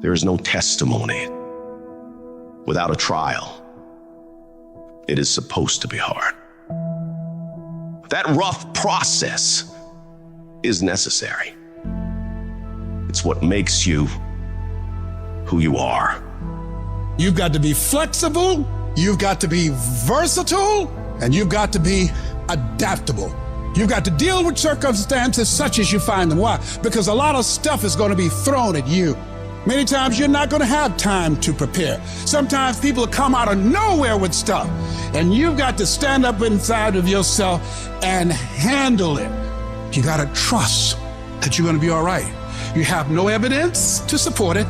There is no testimony without a trial. It is supposed to be hard. That rough process is necessary. It's what makes you who you are. You've got to be flexible, you've got to be versatile, and you've got to be adaptable. You've got to deal with circumstances such as you find them. Why? Because a lot of stuff is going to be thrown at you. Many times you're not going to have time to prepare. Sometimes people come out of nowhere with stuff, and you've got to stand up inside of yourself and handle it. You got to trust that you're going to be all right. You have no evidence to support it.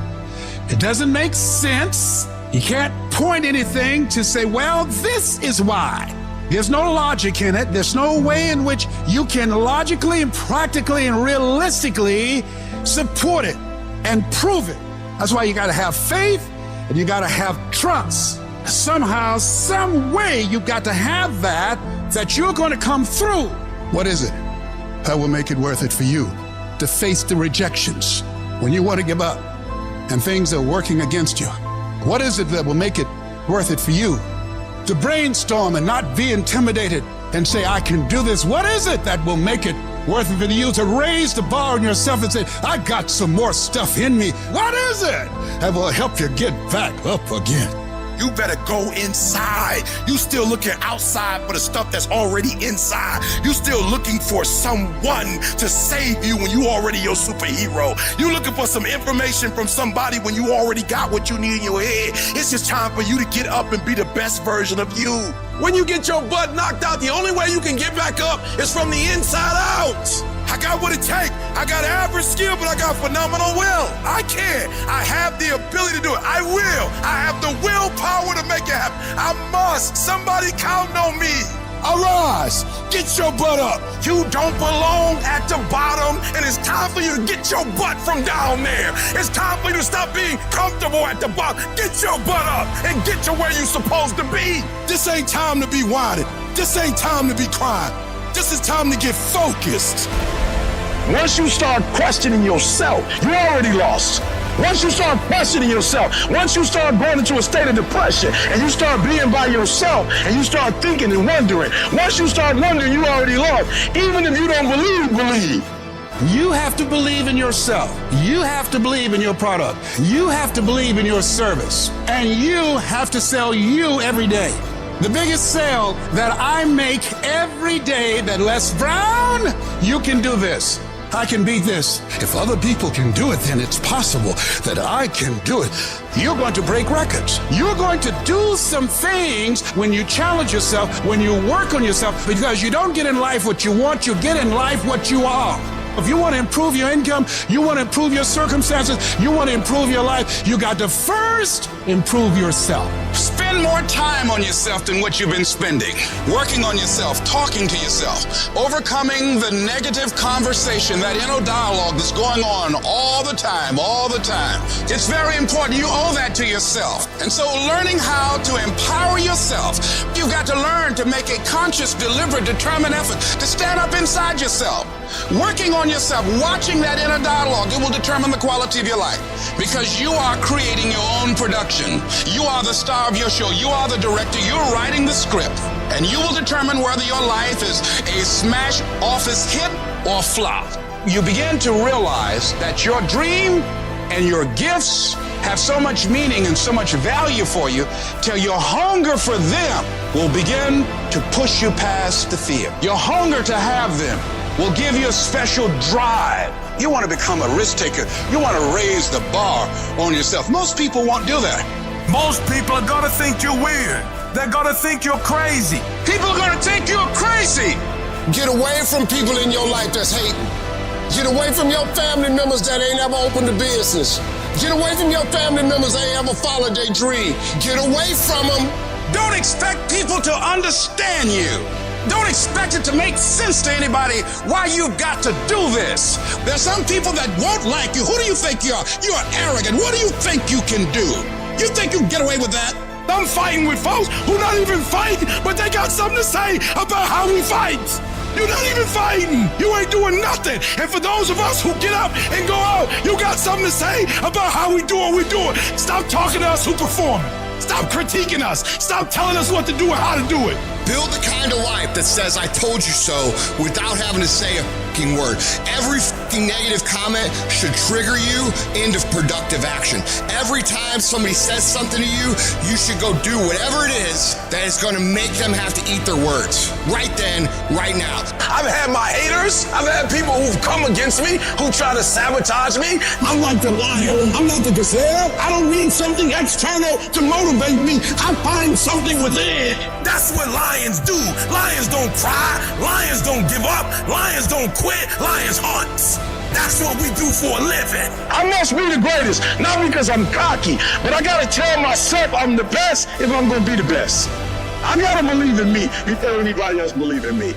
It doesn't make sense. You can't point anything to say, well, this is why. There's no logic in it. There's no way in which you can logically and practically and realistically support it and prove it. That's why you got to have faith and you got to have trust. Somehow, some way, you got to have that you're going to come through. What is it that will make it worth it for you to face the rejections when you want to give up and things are working against you? What is it that will make it worth it for you to brainstorm and not be intimidated and say, I can do this? What is it that will make it worth it for you to raise the bar on yourself and say, I got some more stuff in me? What is it that will help you get back up again? You better go inside. You still looking outside for the stuff that's already inside. You still looking for someone to save you when you already your superhero. You looking for some information from somebody when you already got what you need in your head. It's just time for you to get up and be the best version of you. When you get your butt knocked out, the only way you can get back up is from the inside out. I got what it takes. I got average skill, but I got phenomenal will. I can. I have the ability to do it. I will. I have the willpower to make it happen. I must. Somebody count on me. Arise. Get your butt up. You don't belong at the bottom, and it's time for you to get your butt from down there. It's time for you to stop being comfortable at the bottom. Get your butt up and get to where you're supposed to be. This ain't time to be whining. This ain't time to be crying. This is time to get focused. Once you start questioning yourself, you already lost. Once you start questioning yourself, once you start going into a state of depression and you start being by yourself and you start thinking and wondering, once you start wondering, you already lost. Even if you don't believe. You have to believe in yourself. You have to believe in your product. You have to believe in your service. And you have to sell you every day. The biggest sale that I make every day that Les Brown, you can do this. I can beat this. If other people can do it, then it's possible that I can do it. You're going to break records. You're going to do some things when you challenge yourself, when you work on yourself, because you don't get in life what you want, you get in life what you are. If you want to improve your income, you want to improve your circumstances, you want to improve your life, you got to first improve yourself. Spend more time on yourself than what you've been spending. Working on yourself, talking to yourself, overcoming the negative conversation, that inner dialogue that's going on all the time. It's very important. You owe that to yourself. And so learning how to empower yourself, you've got to learn to make a conscious, deliberate, determined effort to stand up inside yourself. Working on yourself, watching that inner dialogue, it will determine the quality of your life. Because you are creating your own production. You are the star of your show. You are the director. You're writing the script. And you will determine whether your life is a smash office hit or flop. You begin to realize that your dream and your gifts have so much meaning and so much value for you till your hunger for them will begin to push you past the fear. Your hunger to have them will give you a special drive. You want to become a risk taker. You want to raise the bar on yourself. Most people won't do that. Most people are gonna think you're weird. They're gonna think you're crazy. People are going to think you're crazy. Get away from people in your life that's hating. Get away from your family members that ain't ever opened a business. Get away from your family members that ain't ever followed their dream. Get away from them. Don't expect people to understand you. Don't expect it to make sense to anybody why you've got to do this. There's some people that won't like you. Who do you think you are? You are arrogant. What do you think you can do? You think you can get away with that? I'm fighting with folks who not even fight, but they got something to say about how we fight. You're not even fighting. You ain't doing nothing. And for those of us who get up and go out, you got something to say about how we do what we do it. Stop talking to us who performing. Stop critiquing us. Stop telling us what to do and how to do it. Build the kind of life that says, I told you so, without having to say a fucking word. Every fucking negative comment should trigger you into productive action. Every time somebody says something to you, you should go do whatever it is that is going to make them have to eat their words. Right then, right now. I've had my haters. I've had people who've come against me, who try to sabotage me. I'm like the lion. I'm not the gazelle. I don't need something external to motivate me. I find something within. That's what lions do. Lions don't cry. Lions don't give up. Lions don't quit. Lions hunt. That's what we do for a living. I must be the greatest, not because I'm cocky, but I gotta tell myself I'm the best if I'm gonna be the best. I gotta believe in me before anybody else believe in me.